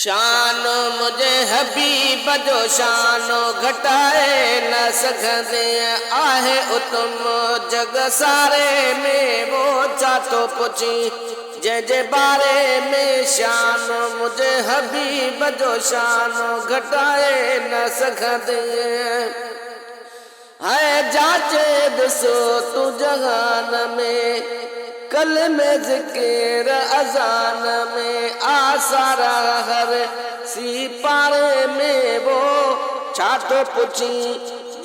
शान मुझे हबीब जो शान घटाए न सघंदे आहे उतम जग सारे में वो चातो पुछी जंहिंजे बारे में शान मुझे हबीब जो शान घटाए न सघंदे है जाचे ॾिसो तू जहान में कल में ज़िक्र अज़ान में आसारा हर सी पारे में वो छातो पुछी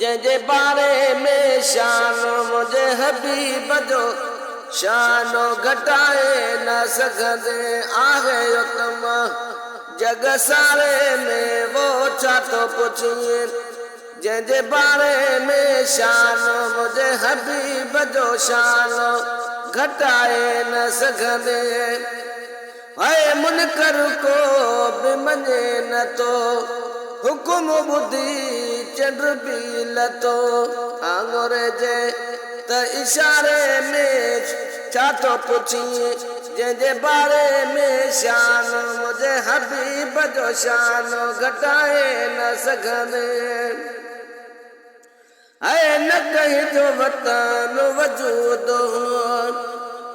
जंहिंजे बारे में शान मुझे हबीब जो शान घटाए न सघंदे आहे उतम जग सारे में वो छातो पुछी जंहिंजे बारे में शान मुझे हबीब जो शान घटाए न सघंदे है मुनकर को बि मञे न तो हुकुम ॿुधी चंड बि लथो आंगुर जे त इशारे में छा थो पुछी जंहिंजे बारे में शान मुझे हबीब जो शान घटाए न सघंदे है न कहीं जो वतन वजूद हो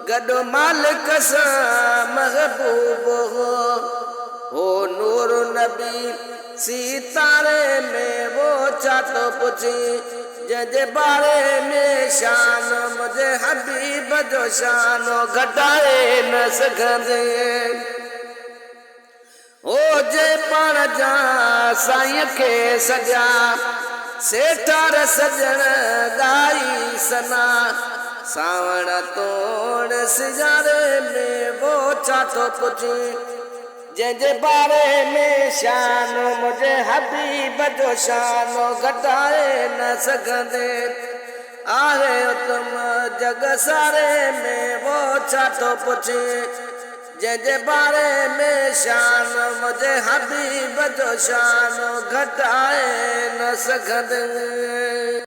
गॾु मालिक सां महबूब हो नूर नबी सितारे में वो छा थो पुछी जंहिंजे बारे में शान मुझे हबीब जो शान घटाए न सघंदे ओ जे पाण जा साईं खे सॼा सेठार सजण गाई सना सावण तोड़ सिजारे में वो छा थो पुछी जंहिंजे बारे में शान मुझे हबीब जो शान घटाए न सघंदे आहे उतम जग सारे में वो छा थो पुछी जंहिंजे बारे में शान मुझे हबीब जो शान घटाए न सघंदे।